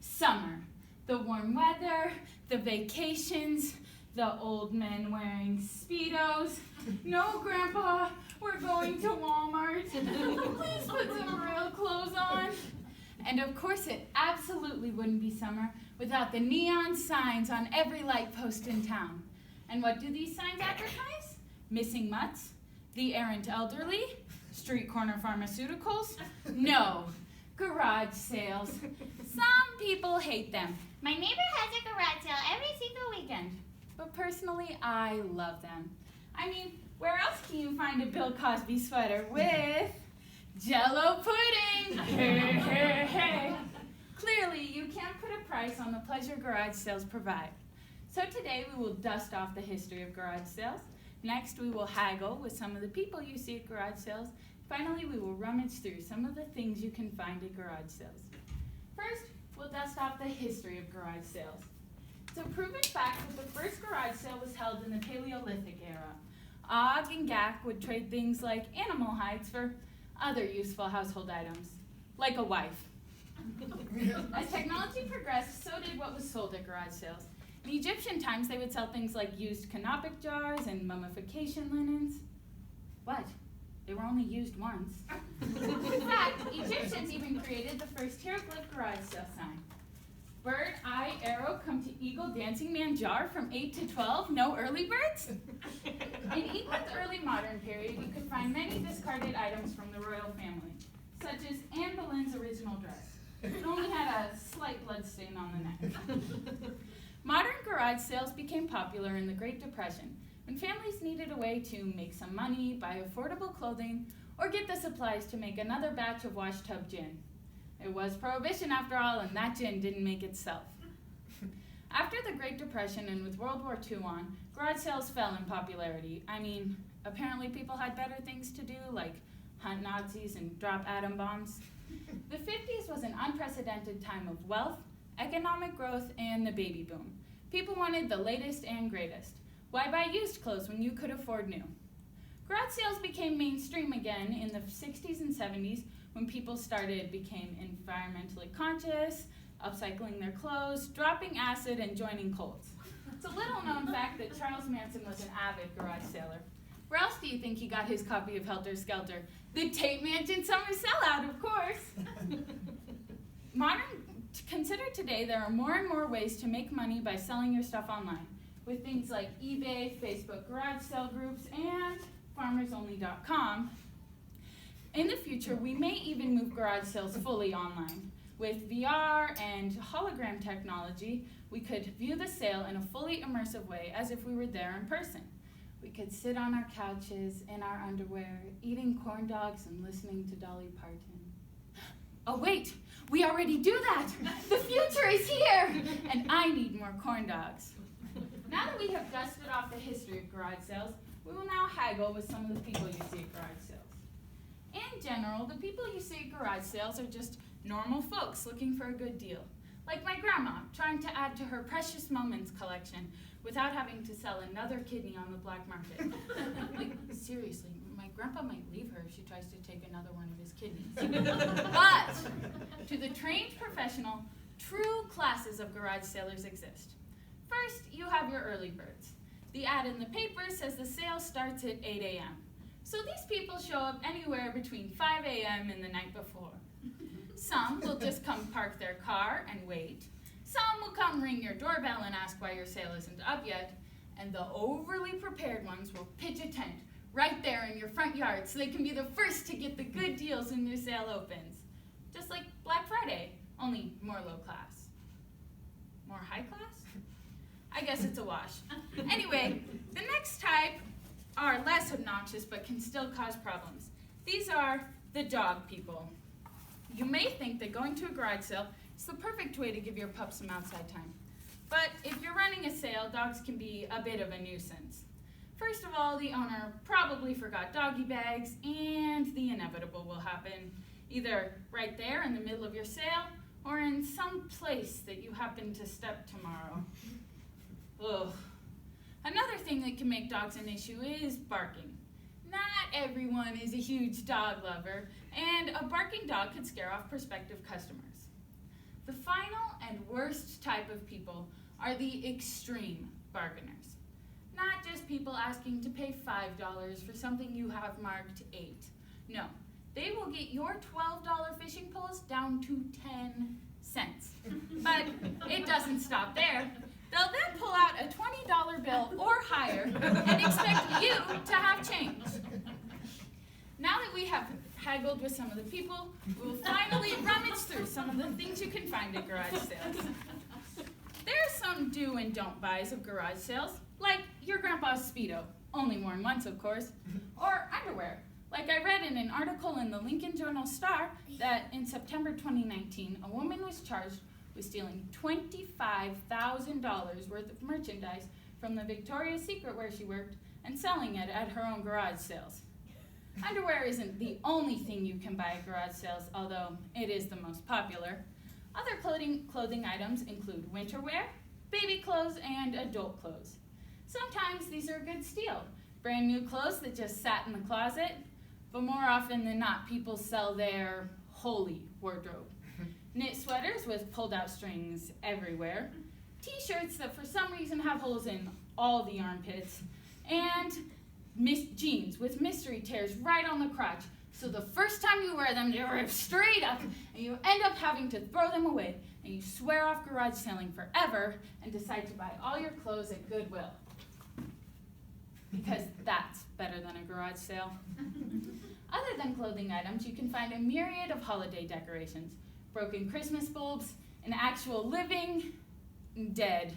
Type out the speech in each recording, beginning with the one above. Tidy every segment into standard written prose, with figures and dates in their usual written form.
Summer. The warm weather, the vacations, the old men wearing Speedos. No, Grandpa, we're going to Walmart. Please put some real clothes on. And of course it absolutely wouldn't be summer without the neon signs on every light post in town. And what do these signs advertise? Missing mutts, the errant elderly, street corner pharmaceuticals? No, garage sales. Some people hate them. My neighbor has a garage sale every single weekend. But personally, I love them. I mean, where else can you find a Bill Cosby sweater with Jell-O pudding? Hey, hey, hey. Clearly, you can't put a price on the pleasure garage sales provide. So today we will dust off the history of garage sales. Next, we will haggle with some of the people you see at garage sales. Finally, we will rummage through some of the things you can find at garage sales. First, we'll dust off the history of garage sales. It's a proven fact that the first garage sale was held in the Paleolithic era. Og and Gak would trade things like animal hides for other useful household items, like a wife. As technology progressed, so did what was sold at garage sales. In Egyptian times, they would sell things like used canopic jars and mummification linens. What? They were only used once. In fact, Egyptians even created the first hieroglyph garage sale sign. Bird, eye, arrow, come to eagle, dancing man, jar from 8 to 12, no early birds? In England's early modern period, you could find many discarded items from the royal family, such as Anne Boleyn's original dress. It only had a slight blood stain on the neck. Modern garage sales became popular in the Great Depression, when families needed a way to make some money, buy affordable clothing, or get the supplies to make another batch of washtub gin. It was Prohibition after all, and that gin didn't make itself. After the Great Depression and with World War II on, garage sales fell in popularity. I mean, apparently people had better things to do, like hunt Nazis and drop atom bombs. The 50s was an unprecedented time of wealth, economic growth, and the baby boom. People wanted the latest and greatest. Why buy used clothes when you could afford new? Garage sales became mainstream again in the 60s and 70s when people became environmentally conscious, upcycling their clothes, dropping acid, and joining cults. It's a little known fact that Charles Manson was an avid garage sailor. Where else do you think he got his copy of Helter Skelter? The Tate Mansion summer sellout, of course. Consider today there are more and more ways to make money by selling your stuff online, with things like eBay, Facebook garage sale groups, and farmersonly.com. In the future, we may even move garage sales fully online. With VR and hologram technology, we could view the sale in a fully immersive way as if we were there in person. We could sit on our couches in our underwear, eating corn dogs and listening to Dolly Parton. Oh wait, we already do that! The future is here! And I need more corn dogs. Now that we have dusted off the history of garage sales, we will now haggle with some of the people you see at garage sales. In general, the people you see at garage sales are just normal folks looking for a good deal. Like my grandma, trying to add to her precious moments collection without having to sell another kidney on the black market. Like, seriously, my grandpa might leave her if she tries to take another one of his kidneys. But to the trained professional, true classes of garage sailors exist. First, you have your early birds. The ad in the paper says the sale starts at 8 a.m. So these people show up anywhere between 5 a.m. and the night before. Some will just come park their car and wait. Some will come ring your doorbell and ask why your sale isn't up yet. And the overly prepared ones will pitch a tent right there in your front yard so they can be the first to get the good deals when their sale opens. Just like Black Friday, only more low class. More high class? I guess it's a wash. Anyway, the next type are less obnoxious but can still cause problems. These are the dog people. You may think that going to a garage sale is the perfect way to give your pup some outside time. But if you're running a sale, dogs can be a bit of a nuisance. First of all, the owner probably forgot doggy bags, and the inevitable will happen, either right there in the middle of your sale, or in some place that you happen to step tomorrow. Ugh. Another thing that can make dogs an issue is barking. Not everyone is a huge dog lover, and a barking dog could scare off prospective customers. The final and worst type of people are the extreme bargainers. Not just people asking to pay $5 for something you have marked $8. No, they will get your $12 fishing poles down to 10 cents. But it doesn't stop there. They'll then pull out a $20 bill or higher and expect you to have change. Now that we have haggled with some of the people, we'll finally rummage through some of the things you can find at garage sales. There are some do and don't buys of garage sales, like your grandpa's Speedo, only worn once of course, or underwear. Like I read in an article in the Lincoln Journal-Star that in September 2019, a woman was charged with stealing $25,000 worth of merchandise from the Victoria's Secret where she worked and selling it at her own garage sales. Underwear isn't the only thing you can buy at garage sales, although it is the most popular. Other clothing items include winter wear, baby clothes, and adult clothes. Sometimes these are a good steal, brand new clothes that just sat in the closet, but more often than not, people sell their holy wardrobe. Knit sweaters with pulled-out strings everywhere, t-shirts that for some reason have holes in all the armpits, and jeans with mystery tears right on the crotch, so the first time you wear them, they rip straight up, and you end up having to throw them away, and you swear off garage selling forever and decide to buy all your clothes at Goodwill. Because that's better than a garage sale. Other than clothing items, you can find a myriad of holiday decorations, broken Christmas bulbs, an actual living, dead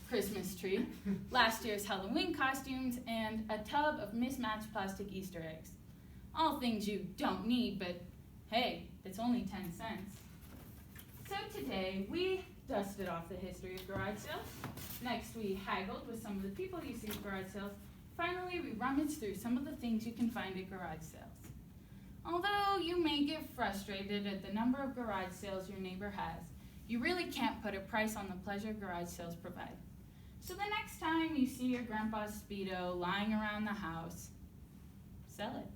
Christmas tree, last year's Halloween costumes, and a tub of mismatched plastic Easter eggs. All things you don't need, but hey, it's only 10 cents. So today, we dusted off the history of garage sales. Next, we haggled with some of the people you see at garage sales. Finally, we rummaged through some of the things you can find at garage sales. Although you may get frustrated at the number of garage sales your neighbor has, you really can't put a price on the pleasure garage sales provide. So the next time you see your grandpa's Speedo lying around the house, sell it.